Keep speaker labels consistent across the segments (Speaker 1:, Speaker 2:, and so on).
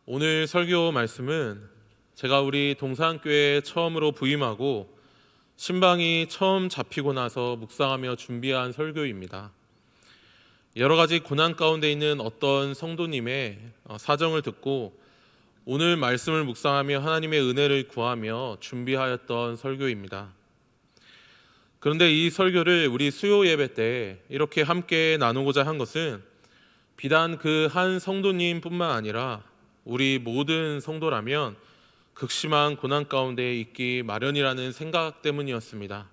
Speaker 1: 오늘 설교 말씀은 제가 우리 동산교회에 처음으로 부임하고 신방이 처음 잡히고 나서 묵상하며 준비한 설교입니다. 여러 가지 고난 가운데 있는 어떤 성도님의 사정을 듣고 오늘 말씀을 묵상하며 하나님의 은혜를 구하며 준비하였던 설교입니다. 그런데 이 설교를 우리 수요 예배 때 이렇게 함께 나누고자 한 것은 비단 그 한 성도님뿐만 아니라 우리 모든 성도라면 극심한 고난 가운데 있기 마련이라는 생각 때문이었습니다.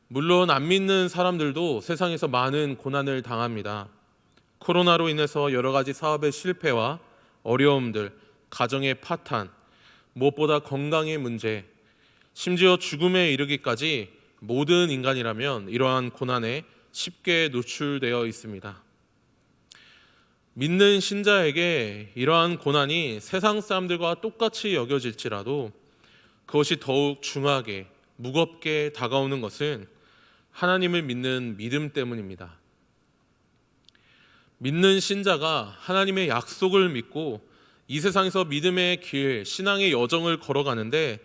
Speaker 1: 물론 안 믿는 사람들도 세상에서 많은 고난을 당합니다. 코로나로 인해서 여러 가지 사업의 실패와 어려움들, 가정의 파탄, 무엇보다 건강의 문제, 심지어 죽음에 이르기까지 모든 인간이라면 이러한 고난에 쉽게 노출되어 있습니다. 믿는 신자에게 이러한 고난이 세상 사람들과 똑같이 여겨질지라도 그것이 더욱 중하게 무겁게 다가오는 것은 하나님을 믿는 믿음 때문입니다. 믿는 신자가 하나님의 약속을 믿고 이 세상에서 믿음의 길, 신앙의 여정을 걸어가는데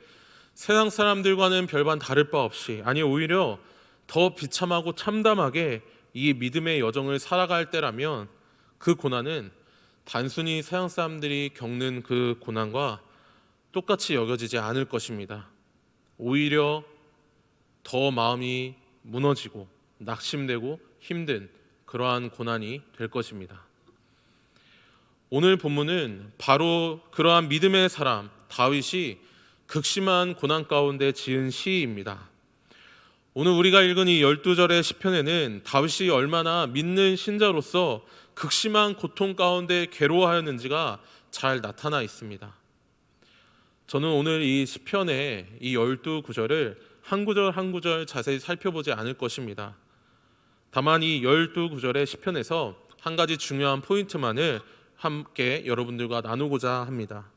Speaker 1: 세상 사람들과는 별반 다를 바 없이, 아니 오히려 더 비참하고 참담하게 이 믿음의 여정을 살아갈 때라면 그 고난은 단순히 세상 사람들이 겪는 그 고난과 똑같이 여겨지지 않을 것입니다. 오히려 더 마음이 무너지고 낙심되고 힘든 그러한 고난이 될 것입니다. 오늘 본문은 바로 그러한 믿음의 사람 다윗이 극심한 고난 가운데 지은 시입니다. 오늘 우리가 읽은 이 12절의 시편에는 다윗이 얼마나 믿는 신자로서 극심한 고통 가운데 괴로워하였는지가 잘 나타나 있습니다. 저는 오늘 이 시편의 이 12구절을 한 구절 한 구절 자세히 살펴보지 않을 것입니다. 다만 이 12구절의 시편에서 한 가지 중요한 포인트만을 함께 여러분들과 나누고자 합니다.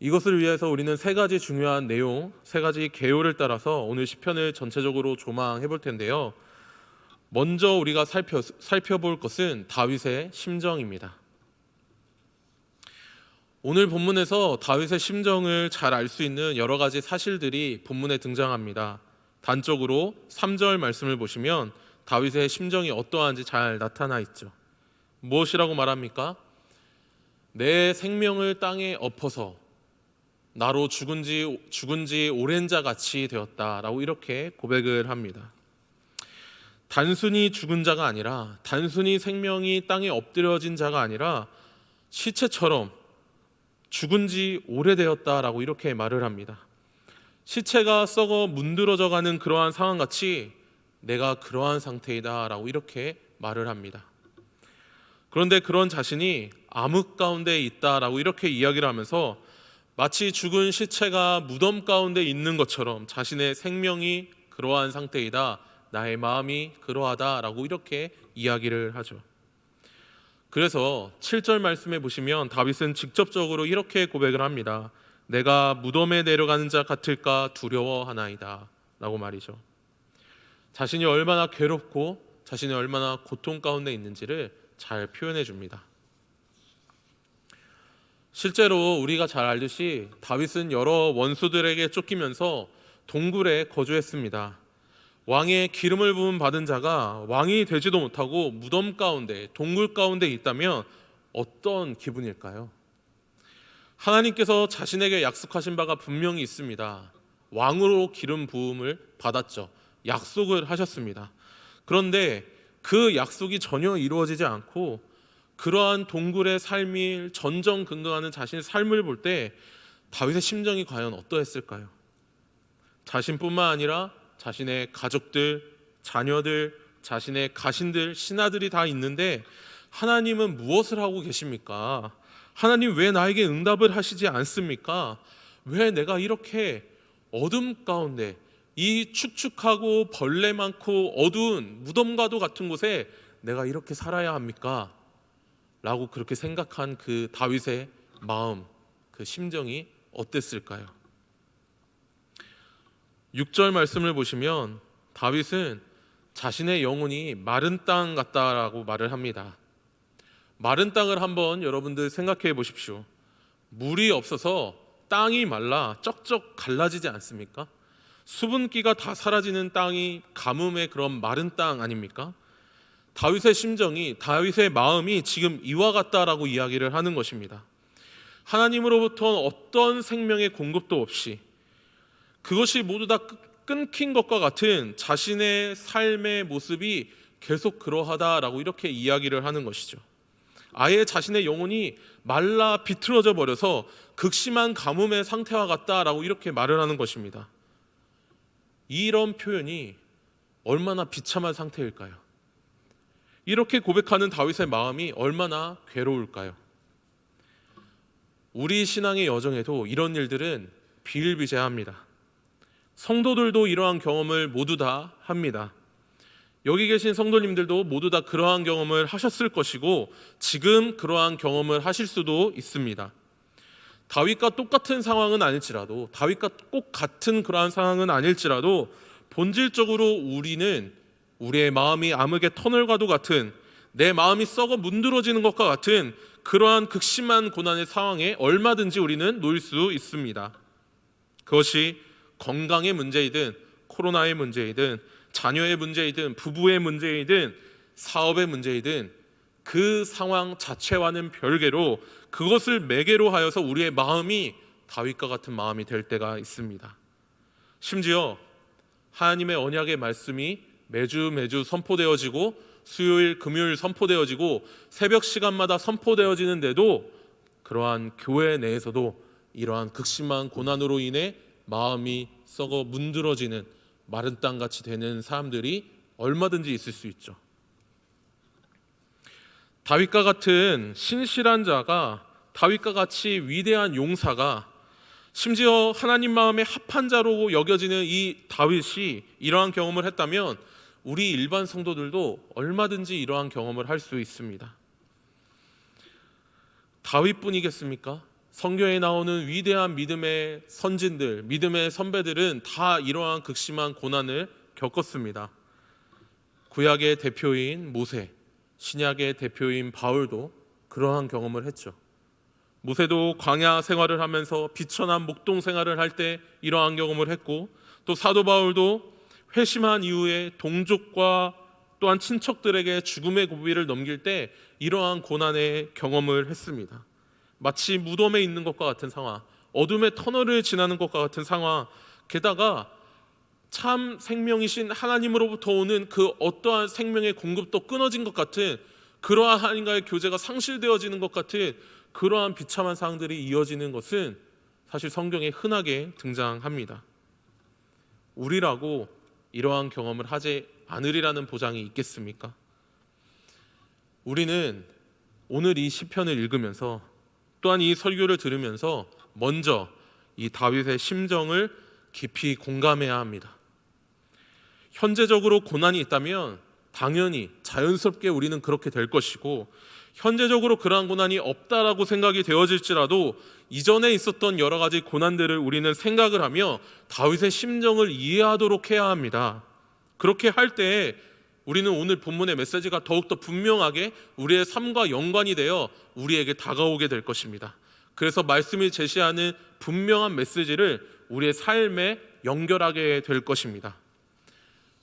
Speaker 1: 이것을 위해서 우리는 세 가지 중요한 내용, 세 가지 개요를 따라서 오늘 시편을 전체적으로 조망해 볼 텐데요. 먼저 우리가 살펴볼 것은 다윗의 심정입니다. 오늘 본문에서 다윗의 심정을 잘 알 수 있는 여러 가지 사실들이 본문에 등장합니다. 단적으로 3절 말씀을 보시면 다윗의 심정이 어떠한지 잘 나타나 있죠. 무엇이라고 말합니까? 내 생명을 땅에 엎어서 나로 죽은 지 오랜 자 같이 되었다라고 이렇게 고백을 합니다. 단순히 죽은 자가 아니라, 단순히 생명이 땅에 엎드려진 자가 아니라 시체처럼 죽은 지 오래되었다라고 이렇게 말을 합니다. 시체가 썩어 문드러져 가는 그러한 상황같이 내가 그러한 상태이다라고 이렇게 말을 합니다. 그런데 그런 자신이 암흑 가운데 있다라고 이렇게 이야기를 하면서 마치 죽은 시체가 무덤 가운데 있는 것처럼 자신의 생명이 그러한 상태이다, 나의 마음이 그러하다라고 이렇게 이야기를 하죠. 그래서 7절 말씀에 보시면 다윗은 직접적으로 이렇게 고백을 합니다. 내가 무덤에 내려가는 자 같을까 두려워하나이다 라고 말이죠. 자신이 얼마나 괴롭고 자신이 얼마나 고통 가운데 있는지를 잘 표현해 줍니다. 실제로 우리가 잘 알듯이 다윗은 여러 원수들에게 쫓기면서 동굴에 거주했습니다. 왕의 기름을 부음 받은 자가 왕이 되지도 못하고 무덤 가운데, 동굴 가운데 있다면 어떤 기분일까요? 하나님께서 자신에게 약속하신 바가 분명히 있습니다. 왕으로 기름 부음을 받았죠. 약속을 하셨습니다. 그런데 그 약속이 전혀 이루어지지 않고 그러한 동굴의 삶이 전전긍긍하는 자신의 삶을 볼 때 다윗의 심정이 과연 어떠했을까요? 자신뿐만 아니라 자신의 가족들, 자녀들, 자신의 가신들, 신하들이 다 있는데 하나님은 무엇을 하고 계십니까? 하나님 왜 나에게 응답을 하시지 않습니까? 왜 내가 이렇게 어둠 가운데 이 축축하고 벌레 많고 어두운 무덤과도 같은 곳에 내가 이렇게 살아야 합니까? 라고 그렇게 생각한 그 다윗의 마음, 그 심정이 어땠을까요? 6절 말씀을 보시면 다윗은 자신의 영혼이 마른 땅 같다라고 말을 합니다. 마른 땅을 한번 여러분들 생각해 보십시오. 물이 없어서 땅이 말라 쩍쩍 갈라지지 않습니까? 수분기가 다 사라지는 땅이 가뭄의 그런 마른 땅 아닙니까? 다윗의 심정이, 다윗의 마음이 지금 이와 같다라고 이야기를 하는 것입니다. 하나님으로부터 어떤 생명의 공급도 없이 그것이 모두 다 끊긴 것과 같은 자신의 삶의 모습이 계속 그러하다라고 이렇게 이야기를 하는 것이죠. 아예 자신의 영혼이 말라 비틀어져 버려서 극심한 가뭄의 상태와 같다라고 이렇게 말을 하는 것입니다. 이런 표현이 얼마나 비참한 상태일까요? 이렇게 고백하는 다윗의 마음이 얼마나 괴로울까요? 우리 신앙의 여정에도 이런 일들은 비일비재합니다. 성도들도 이러한 경험을 모두 다 합니다. 여기 계신 성도님들도 모두 다 그러한 경험을 하셨을 것이고 지금 그러한 경험을 하실 수도 있습니다. 다윗과 똑같은 상황은 아닐지라도, 다윗과 꼭 같은 그러한 상황은 아닐지라도 본질적으로 우리는 우리의 마음이 암흑의 터널과도 같은, 내 마음이 썩어 문드러지는 것과 같은 그러한 극심한 고난의 상황에 얼마든지 우리는 놓일 수 있습니다. 그것이 건강의 문제이든 코로나의 문제이든 자녀의 문제이든 부부의 문제이든 사업의 문제이든 그 상황 자체와는 별개로 그것을 매개로 하여서 우리의 마음이 다윗과 같은 마음이 될 때가 있습니다. 심지어 하나님의 언약의 말씀이 매주 선포되어지고 수요일 금요일 선포되어지고 새벽 시간마다 선포되어지는데도 그러한 교회 내에서도 이러한 극심한 고난으로 인해 마음이 썩어 문드러지는 마른 땅같이 되는 사람들이 얼마든지 있을 수 있죠. 다윗과 같은 신실한 자가, 다윗과 같이 위대한 용사가, 심지어 하나님 마음에 합한 자로 여겨지는 이 다윗이 이러한 경험을 했다면 우리 일반 성도들도 얼마든지 이러한 경험을 할 수 있습니다. 다윗뿐이겠습니까? 성경에 나오는 위대한 믿음의 선진들, 믿음의 선배들은 다 이러한 극심한 고난을 겪었습니다. 구약의 대표인 모세, 신약의 대표인 바울도 그러한 경험을 했죠. 모세도 광야 생활을 하면서 비천한 목동 생활을 할 때 이러한 경험을 했고, 또 사도 바울도 회심한 이후에 동족과 또한 친척들에게 죽음의 고비를 넘길 때 이러한 고난의 경험을 했습니다. 마치 무덤에 있는 것과 같은 상황, 어둠의 터널을 지나는 것과 같은 상황, 게다가 참 생명이신 하나님으로부터 오는 그 어떠한 생명의 공급도 끊어진 것 같은, 그러한 하나님과의 교제가 상실되어지는 것 같은 그러한 비참한 상황들이 이어지는 것은 사실 성경에 흔하게 등장합니다. 우리라고 이러한 경험을 하지 않으리라는 보장이 있겠습니까? 우리는 오늘 이 시편을 읽으면서 또한 이 설교를 들으면서 먼저 이 다윗의 심정을 깊이 공감해야 합니다. 현재적으로 고난이 있다면 당연히 자연스럽게 우리는 그렇게 될 것이고, 현재적으로 그러한 고난이 없다라고 생각이 되어질지라도 이전에 있었던 여러 가지 고난들을 우리는 생각을 하며 다윗의 심정을 이해하도록 해야 합니다. 그렇게 할 때 우리는 오늘 본문의 메시지가 더욱더 분명하게 우리의 삶과 연관이 되어 우리에게 다가오게 될 것입니다. 그래서 말씀이 제시하는 분명한 메시지를 우리의 삶에 연결하게 될 것입니다.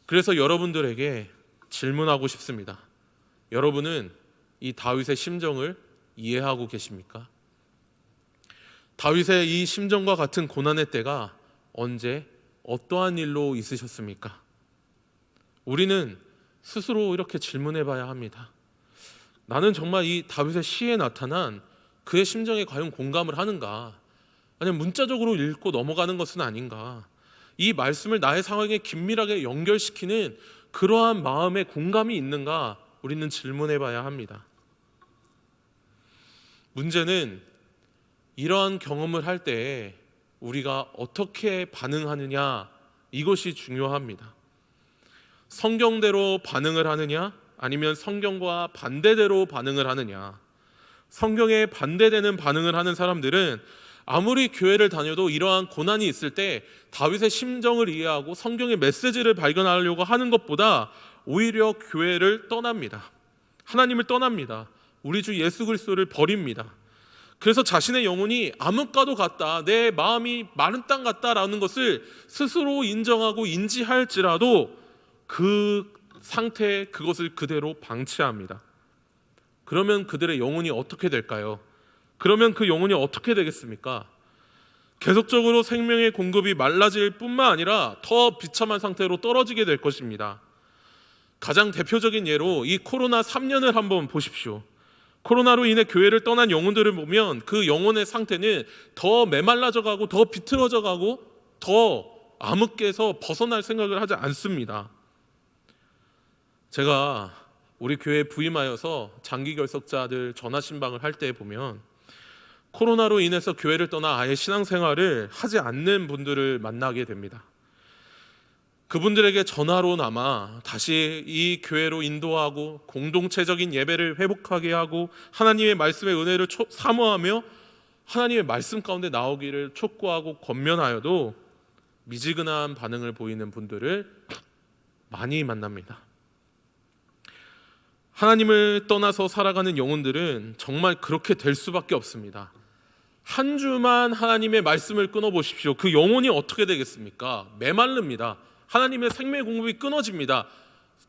Speaker 1: 그래서 여러분들에게 질문하고 싶습니다. 여러분은 이 다윗의 심정을 이해하고 계십니까? 다윗의 이 심정과 같은 고난의 때가 언제 어떠한 일로 있으셨습니까? 우리는 스스로 이렇게 질문해 봐야 합니다. 나는 정말 이 다윗의 시에 나타난 그의 심정에 과연 공감을 하는가? 아니면 문자적으로 읽고 넘어가는 것은 아닌가? 이 말씀을 나의 상황에 긴밀하게 연결시키는 그러한 마음의 공감이 있는가? 우리는 질문해 봐야 합니다. 문제는 이러한 경험을 할 때 우리가 어떻게 반응하느냐, 이것이 중요합니다. 성경대로 반응을 하느냐, 아니면 성경과 반대대로 반응을 하느냐. 성경에 반대되는 반응을 하는 사람들은 아무리 교회를 다녀도 이러한 고난이 있을 때 다윗의 심정을 이해하고 성경의 메시지를 발견하려고 하는 것보다 오히려 교회를 떠납니다. 하나님을 떠납니다. 우리 주 예수 그리스도를 버립니다. 그래서 자신의 영혼이 암흑과도 같다, 내 마음이 마른 땅 같다라는 것을 스스로 인정하고 인지할지라도 그 상태에 그것을 그대로 방치합니다. 그러면 그들의 영혼이 어떻게 될까요? 그러면 그 영혼이 어떻게 되겠습니까? 계속적으로 생명의 공급이 말라질 뿐만 아니라 더 비참한 상태로 떨어지게 될 것입니다. 가장 대표적인 예로 이 코로나 3년을 한번 보십시오. 코로나로 인해 교회를 떠난 영혼들을 보면 그 영혼의 상태는 더 메말라져 가고 더 비틀어져 가고 더 암흑계에서 벗어날 생각을 하지 않습니다. 제가 우리 교회에 부임하여서 장기 결석자들 전화 신방을 할 때 보면 코로나로 인해서 교회를 떠나 아예 신앙생활을 하지 않는 분들을 만나게 됩니다. 그분들에게 전화로나마 다시 이 교회로 인도하고 공동체적인 예배를 회복하게 하고 하나님의 말씀의 은혜를 사모하며 하나님의 말씀 가운데 나오기를 촉구하고 권면하여도 미지근한 반응을 보이는 분들을 많이 만납니다. 하나님을 떠나서 살아가는 영혼들은 정말 그렇게 될 수밖에 없습니다. 한 주만 하나님의 말씀을 끊어보십시오. 그 영혼이 어떻게 되겠습니까? 메마릅니다. 하나님의 생명의 공급이 끊어집니다.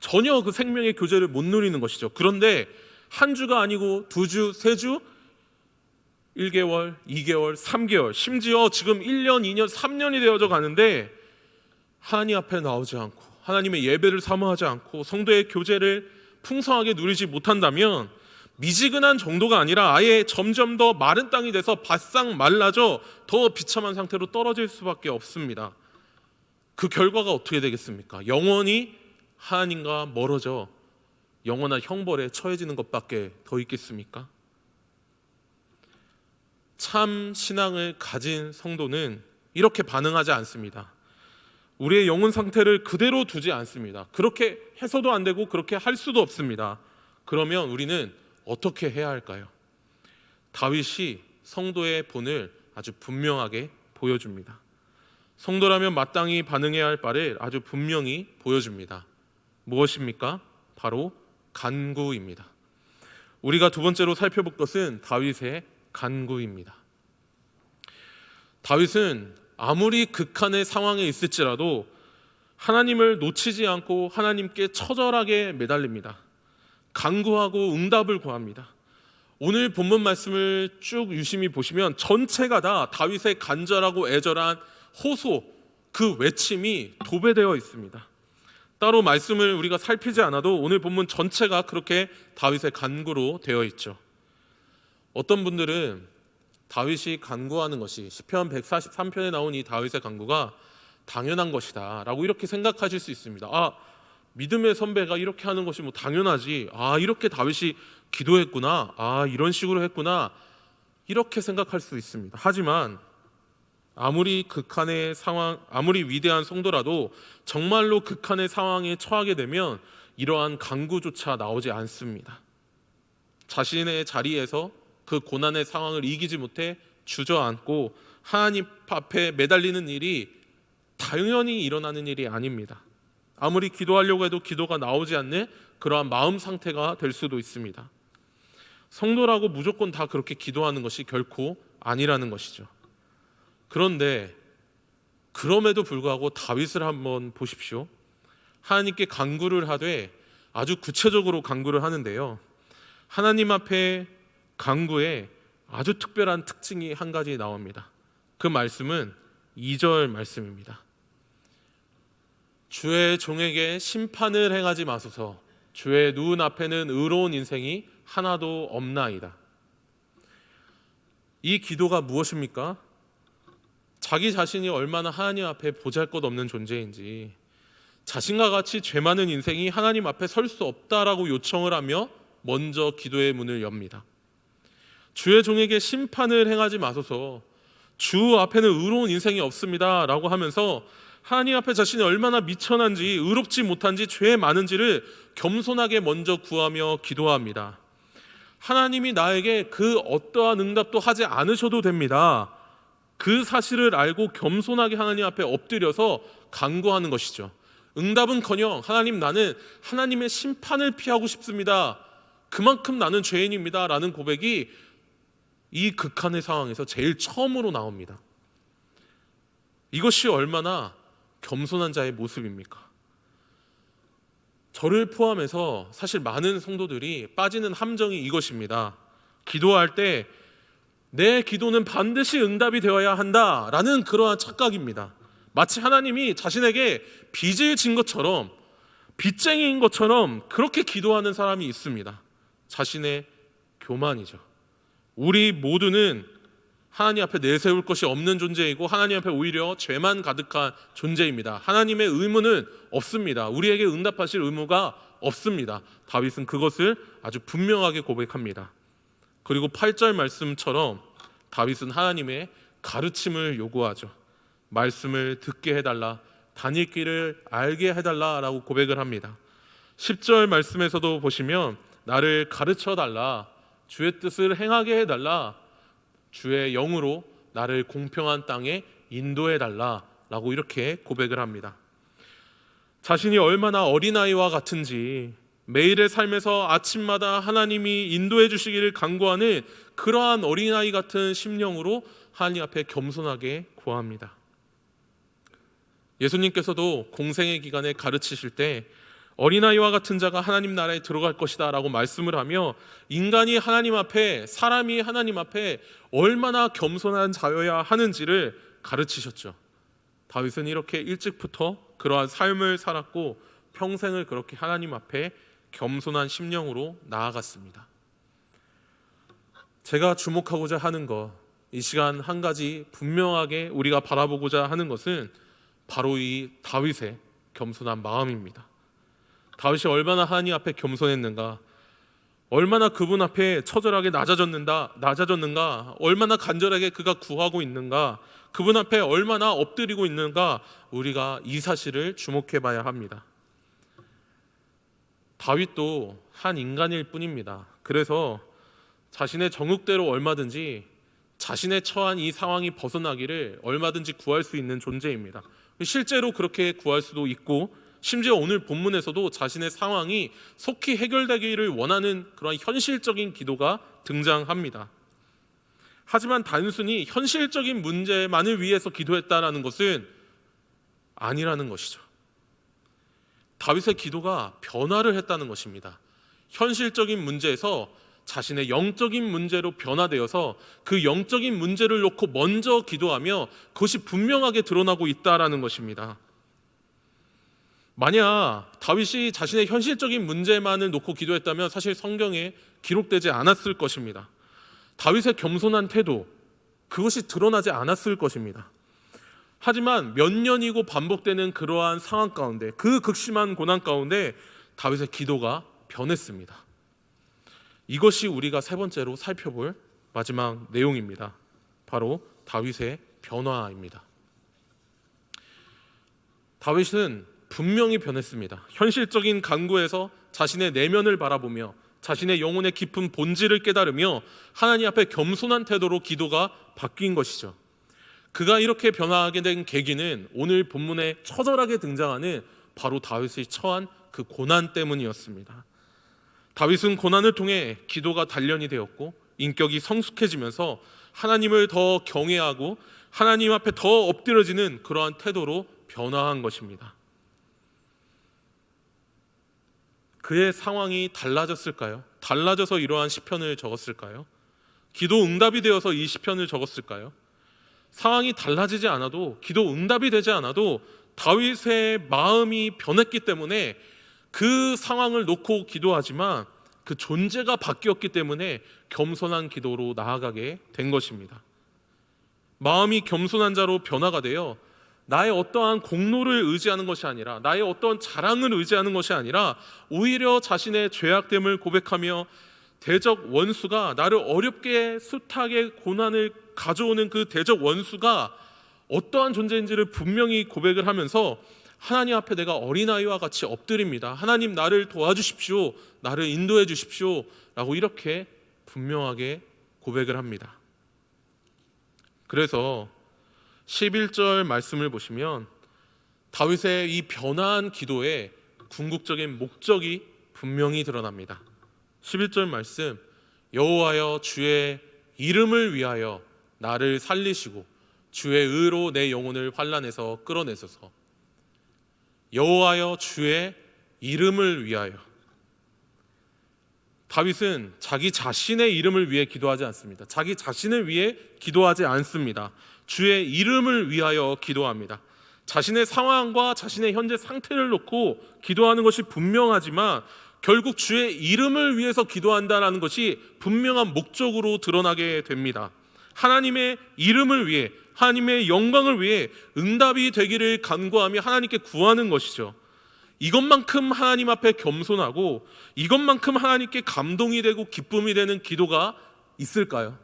Speaker 1: 전혀 그 생명의 교제를 못 누리는 것이죠. 그런데 한 주가 아니고 2주, 3주, 1개월, 2개월, 3개월, 심지어 지금 1년, 2년, 3년이 되어져 가는데 하나님 앞에 나오지 않고 하나님의 예배를 사모하지 않고 성도의 교제를 풍성하게 누리지 못한다면 미지근한 정도가 아니라 아예 점점 더 마른 땅이 돼서 바싹 말라져 더 비참한 상태로 떨어질 수밖에 없습니다. 그 결과가 어떻게 되겠습니까? 영원히 하나님과 멀어져 영원한 형벌에 처해지는 것밖에 더 있겠습니까? 참 신앙을 가진 성도는 이렇게 반응하지 않습니다. 우리의 영혼 상태를 그대로 두지 않습니다. 그렇게 해서도 안 되고 그렇게 할 수도 없습니다. 그러면 우리는 어떻게 해야 할까요? 다윗이 성도의 본을 아주 분명하게 보여줍니다. 성도라면 마땅히 반응해야 할 바를 아주 분명히 보여줍니다. 무엇입니까? 바로 간구입니다. 우리가 두 번째로 살펴볼 것은 다윗의 간구입니다. 다윗은 아무리 극한의 상황에 있을지라도 하나님을 놓치지 않고 하나님께 처절하게 매달립니다. 간구하고 응답을 구합니다. 오늘 본문 말씀을 쭉 유심히 보시면 전체가 다 다윗의 간절하고 애절한 호소, 그 외침이 도배되어 있습니다. 따로 말씀을 우리가 살피지 않아도 오늘 본문 전체가 그렇게 다윗의 간구로 되어 있죠. 어떤 분들은 다윗이 간구하는 것이 시편 143편에 나온 이 다윗의 간구가 당연한 것이다 라고 이렇게 생각하실 수 있습니다. 믿음의 선배가 이렇게 하는 것이 뭐 당연하지, 이렇게 다윗이 기도했구나, 이런 식으로 했구나, 이렇게 생각할 수 있습니다. 하지만 아무리 극한의 상황, 아무리 위대한 성도라도 정말로 극한의 상황에 처하게 되면 이러한 간구조차 나오지 않습니다. 자신의 자리에서 그 고난의 상황을 이기지 못해 주저앉고 하나님 앞에 매달리는 일이 당연히 일어나는 일이 아닙니다. 아무리 기도하려고 해도 기도가 나오지 않는 그러한 마음 상태가 될 수도 있습니다. 성도라고 무조건 다 그렇게 기도하는 것이 결코 아니라는 것이죠. 그런데 그럼에도 불구하고 다윗을 한번 보십시오. 하나님께 간구를 하되 아주 구체적으로 간구를 하는데요, 하나님 앞에 간구에 아주 특별한 특징이 한 가지 나옵니다. 그 말씀은 2절 말씀입니다. 주의 종에게 심판을 행하지 마소서. 주의 눈 앞에는 의로운 인생이 하나도 없나이다. 이 기도가 무엇입니까? 자기 자신이 얼마나 하나님 앞에 보잘것없는 존재인지, 자신과 같이 죄 많은 인생이 하나님 앞에 설 수 없다라고 요청을 하며 먼저 기도의 문을 엽니다. 주의 종에게 심판을 행하지 마소서. 주 앞에는 의로운 인생이 없습니다 라고 하면서 하나님 앞에 자신이 얼마나 미천한지, 의롭지 못한지, 죄 많은지를 겸손하게 먼저 구하며 기도합니다. 하나님이 나에게 그 어떠한 응답도 하지 않으셔도 됩니다. 그 사실을 알고 겸손하게 하나님 앞에 엎드려서 간구하는 것이죠. 응답은커녕 하나님, 나는 하나님의 심판을 피하고 싶습니다. 그만큼 나는 죄인입니다 라는 고백이 이 극한의 상황에서 제일 처음으로 나옵니다. 이것이 얼마나 겸손한 자의 모습입니까? 저를 포함해서 사실 많은 성도들이 빠지는 함정이 이것입니다. 기도할 때 내 기도는 반드시 응답이 되어야 한다라는 그러한 착각입니다. 마치 하나님이 자신에게 빚을 진 것처럼, 빚쟁이인 것처럼 그렇게 기도하는 사람이 있습니다. 자신의 교만이죠. 우리 모두는 하나님 앞에 내세울 것이 없는 존재이고 하나님 앞에 오히려 죄만 가득한 존재입니다. 하나님의 의무는 없습니다. 우리에게 응답하실 의무가 없습니다. 다윗은 그것을 아주 분명하게 고백합니다. 그리고 8절 말씀처럼 다윗은 하나님의 가르침을 요구하죠. 말씀을 듣게 해달라, 다닐 길을 알게 해달라라고 고백을 합니다. 10절 말씀에서도 보시면 나를 가르쳐달라, 주의 뜻을 행하게 해달라, 주의 영으로 나를 공평한 땅에 인도해달라라고 이렇게 고백을 합니다. 자신이 얼마나 어린아이와 같은지 매일의 삶에서 아침마다 하나님이 인도해 주시기를 간구하는 그러한 어린아이 같은 심령으로 하나님 앞에 겸손하게 구합니다. 예수님께서도 공생의 기간에 가르치실 때 어린아이와 같은 자가 하나님 나라에 들어갈 것이다 라고 말씀을 하며 인간이 하나님 앞에, 사람이 하나님 앞에 얼마나 겸손한 자여야 하는지를 가르치셨죠. 다윗은 이렇게 일찍부터 그러한 삶을 살았고 평생을 그렇게 하나님 앞에 겸손한 심령으로 나아갔습니다. 제가 주목하고자 하는 것, 이 시간 한 가지 분명하게 우리가 바라보고자 하는 것은 바로 이 다윗의 겸손한 마음입니다. 다윗이 얼마나 하나님 앞에 겸손했는가, 얼마나 그분 앞에 처절하게 낮아졌는가, 얼마나 간절하게 그가 구하고 있는가, 그분 앞에 얼마나 엎드리고 있는가, 우리가 이 사실을 주목해 봐야 합니다. 다윗도 한 인간일 뿐입니다. 그래서 자신의 정욕대로 얼마든지 자신의 처한 이 상황이 벗어나기를 얼마든지 구할 수 있는 존재입니다. 실제로 그렇게 구할 수도 있고, 심지어 오늘 본문에서도 자신의 상황이 속히 해결되기를 원하는 그런 현실적인 기도가 등장합니다. 하지만 단순히 현실적인 문제만을 위해서 기도했다라는 것은 아니라는 것이죠. 다윗의 기도가 변화를 했다는 것입니다. 현실적인 문제에서 자신의 영적인 문제로 변화되어서 그 영적인 문제를 놓고 먼저 기도하며 그것이 분명하게 드러나고 있다라는 것입니다. 만약 다윗이 자신의 현실적인 문제만을 놓고 기도했다면 사실 성경에 기록되지 않았을 것입니다. 다윗의 겸손한 태도, 그것이 드러나지 않았을 것입니다. 하지만 몇 년이고 반복되는 그러한 상황 가운데, 그 극심한 고난 가운데 다윗의 기도가 변했습니다. 이것이 우리가 세 번째로 살펴볼 마지막 내용입니다. 바로 다윗의 변화입니다. 다윗은 분명히 변했습니다. 현실적인 간구에서 자신의 내면을 바라보며 자신의 영혼의 깊은 본질을 깨달으며 하나님 앞에 겸손한 태도로 기도가 바뀐 것이죠. 그가 이렇게 변화하게 된 계기는 오늘 본문에 처절하게 등장하는 바로 다윗이 처한 그 고난 때문이었습니다. 다윗은 고난을 통해 기도가 단련이 되었고 인격이 성숙해지면서 하나님을 더 경외하고 하나님 앞에 더 엎드려지는 그러한 태도로 변화한 것입니다. 그의 상황이 달라졌을까요? 달라져서 이러한 시편을 적었을까요? 기도 응답이 되어서 이 시편을 적었을까요? 상황이 달라지지 않아도, 기도 응답이 되지 않아도 다윗의 마음이 변했기 때문에 그 상황을 놓고 기도하지만 그 존재가 바뀌었기 때문에 겸손한 기도로 나아가게 된 것입니다. 마음이 겸손한 자로 변화가 되어 나의 어떠한 공로를 의지하는 것이 아니라, 나의 어떠한 자랑을 의지하는 것이 아니라 오히려 자신의 죄악됨을 고백하며 대적 원수가 나를 어렵게 숱하게 고난을 가져오는 그 대적 원수가 어떠한 존재인지를 분명히 고백을 하면서 하나님 앞에 내가 어린아이와 같이 엎드립니다. 하나님 나를 도와주십시오. 나를 인도해 주십시오. 라고 이렇게 분명하게 고백을 합니다. 그래서 11절 말씀을 보시면 다윗의 이 변화한 기도에 궁극적인 목적이 분명히 드러납니다. 11절 말씀, 여호와여 주의 이름을 위하여 나를 살리시고 주의 의로 내 영혼을 환난에서 끌어내소서. 여호와여 주의 이름을 위하여. 다윗은 자기 자신의 이름을 위해 기도하지 않습니다. 자기 자신을 위해 기도하지 않습니다. 주의 이름을 위하여 기도합니다. 자신의 상황과 자신의 현재 상태를 놓고 기도하는 것이 분명하지만 결국 주의 이름을 위해서 기도한다는 것이 분명한 목적으로 드러나게 됩니다. 하나님의 이름을 위해, 하나님의 영광을 위해 응답이 되기를 간구하며 하나님께 구하는 것이죠. 이것만큼 하나님 앞에 겸손하고 이것만큼 하나님께 감동이 되고 기쁨이 되는 기도가 있을까요?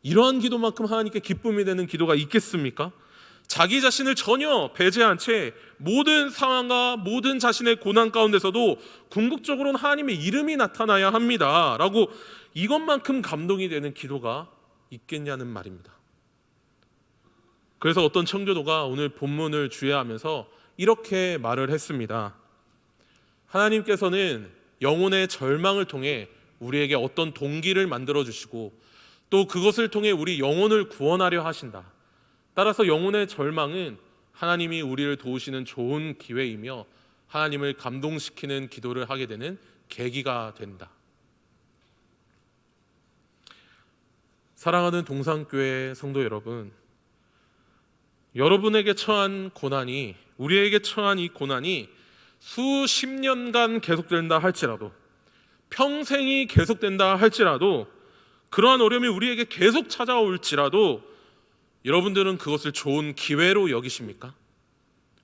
Speaker 1: 이러한 기도만큼 하나님께 기쁨이 되는 기도가 있겠습니까? 자기 자신을 전혀 배제한 채 모든 상황과 모든 자신의 고난 가운데서도 궁극적으로는 하나님의 이름이 나타나야 합니다 라고 이것만큼 감동이 되는 기도가 있겠냐는 말입니다. 그래서 어떤 청교도가 오늘 본문을 주의하면서 이렇게 말을 했습니다. 하나님께서는 영혼의 절망을 통해 우리에게 어떤 동기를 만들어 주시고 또 그것을 통해 우리 영혼을 구원하려 하신다. 따라서 영혼의 절망은 하나님이 우리를 도우시는 좋은 기회이며 하나님을 감동시키는 기도를 하게 되는 계기가 된다. 사랑하는 동산교회 성도 여러분, 여러분에게 처한 고난이, 우리에게 처한 이 고난이 수십 년간 계속된다 할지라도, 평생이 계속된다 할지라도, 그러한 어려움이 우리에게 계속 찾아올지라도 여러분들은 그것을 좋은 기회로 여기십니까?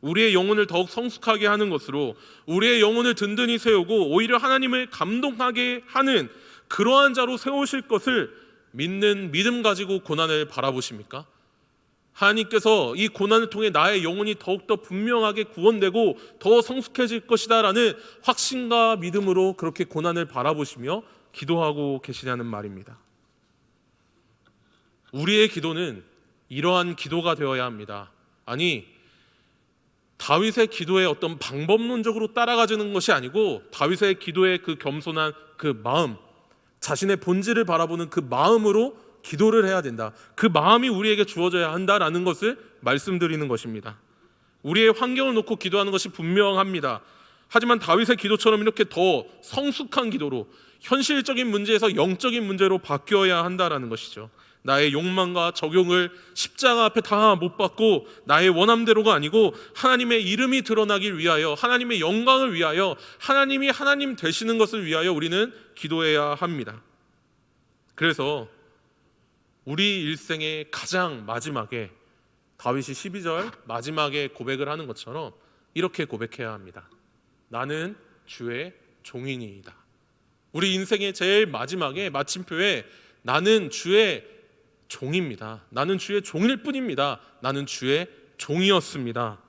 Speaker 1: 우리의 영혼을 더욱 성숙하게 하는 것으로, 우리의 영혼을 든든히 세우고 오히려 하나님을 감동하게 하는 그러한 자로 세우실 것을 믿는 믿음 가지고 고난을 바라보십니까? 하나님께서 이 고난을 통해 나의 영혼이 더욱더 분명하게 구원되고 더 성숙해질 것이다 라는 확신과 믿음으로 그렇게 고난을 바라보시며 기도하고 계시냐는 말입니다. 우리의 기도는 이러한 기도가 되어야 합니다. 아니, 다윗의 기도에 어떤 방법론적으로 따라가지는 것이 아니고 다윗의 기도의 그 겸손한 그 마음, 자신의 본질을 바라보는 그 마음으로 기도를 해야 된다. 그 마음이 우리에게 주어져야 한다라는 것을 말씀드리는 것입니다. 우리의 환경을 놓고 기도하는 것이 분명합니다. 하지만 다윗의 기도처럼 이렇게 더 성숙한 기도로 현실적인 문제에서 영적인 문제로 바뀌어야 한다라는 것이죠. 나의 욕망과 적용을 십자가 앞에 다 못 받고 나의 원함대로가 아니고 하나님의 이름이 드러나길 위하여, 하나님의 영광을 위하여, 하나님이 하나님 되시는 것을 위하여 우리는 기도해야 합니다. 그래서 우리 일생의 가장 마지막에 다윗이 12절 마지막에 고백을 하는 것처럼 이렇게 고백해야 합니다. 나는 주의 종이니이다. 우리 인생의 제일 마지막에 마침표에 나는 주의 종입니다. 나는 주의 종일 뿐입니다. 나는 주의 종이었습니다.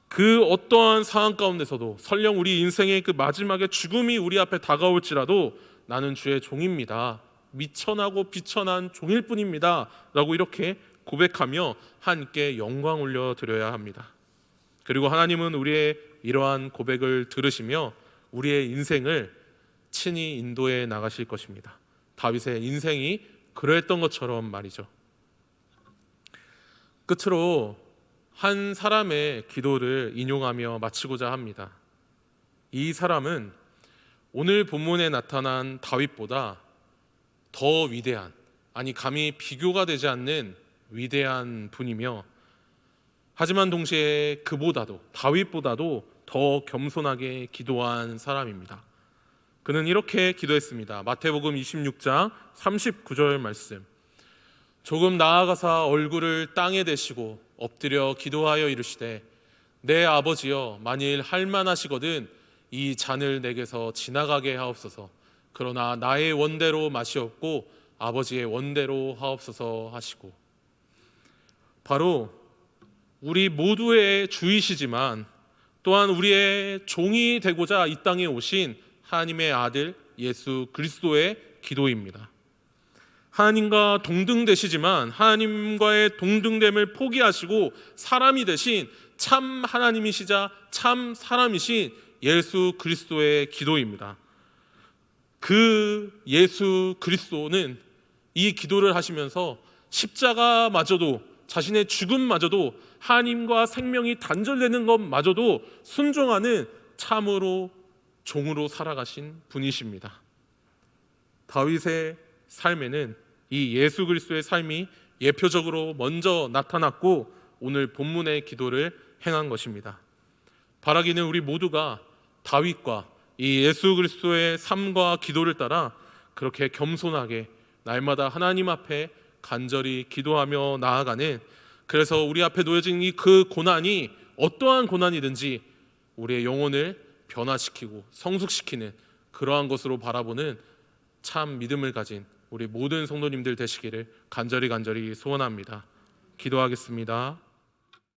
Speaker 1: 그 어떠한 상황 가운데서도 설령 우리 인생의 그 마지막에 죽음이 우리 앞에 다가올지라도 나는 주의 종입니다. 미천하고 비천한 종일 뿐입니다 라고 이렇게 고백하며 하나님께 영광 올려드려야 합니다. 그리고 하나님은 우리의 이러한 고백을 들으시며 우리의 인생을 친히 인도해 나가실 것입니다. 다윗의 인생이 그러했던 것처럼 말이죠. 끝으로 한 사람의 기도를 인용하며 마치고자 합니다. 이 사람은 오늘 본문에 나타난 다윗보다 더 위대한, 아니 감히 비교가 되지 않는 위대한 분이며 하지만 동시에 그보다도, 다윗보다도 더 겸손하게 기도한 사람입니다. 그는 이렇게 기도했습니다. 마태복음 26장 39절 말씀. 조금 나아가사 얼굴을 땅에 대시고 엎드려 기도하여 이르시되 내 아버지여 만일 할만하시거든 이 잔을 내게서 지나가게 하옵소서. 그러나 나의 원대로 마시옵고 아버지의 원대로 하옵소서 하시고, 바로 우리 모두의 주이시지만 또한 우리의 종이 되고자 이 땅에 오신 하나님의 아들 예수 그리스도의 기도입니다. 하나님과 동등되시지만 하나님과의 동등됨을 포기하시고 사람이 되신 참 하나님이시자 참 사람이신 예수 그리스도의 기도입니다. 그 예수 그리스도는 이 기도를 하시면서 십자가마저도, 자신의 죽음마저도, 하나님과 생명이 단절되는 것마저도 순종하는 참으로 종으로 살아가신 분이십니다. 다윗의 삶에는 이 예수 그리스도의 삶이 예표적으로 먼저 나타났고 오늘 본문의 기도를 행한 것입니다. 바라기는 우리 모두가 다윗과 이 예수 그리스도의 삶과 기도를 따라 그렇게 겸손하게 날마다 하나님 앞에 간절히 기도하며 나아가는, 그래서 우리 앞에 놓여진 이 그 고난이 어떠한 고난이든지 우리의 영혼을 변화시키고 성숙시키는 그러한 것으로 바라보는 참 믿음을 가진 우리 모든 성도님들 되시기를 간절히 소원합니다. 기도하겠습니다.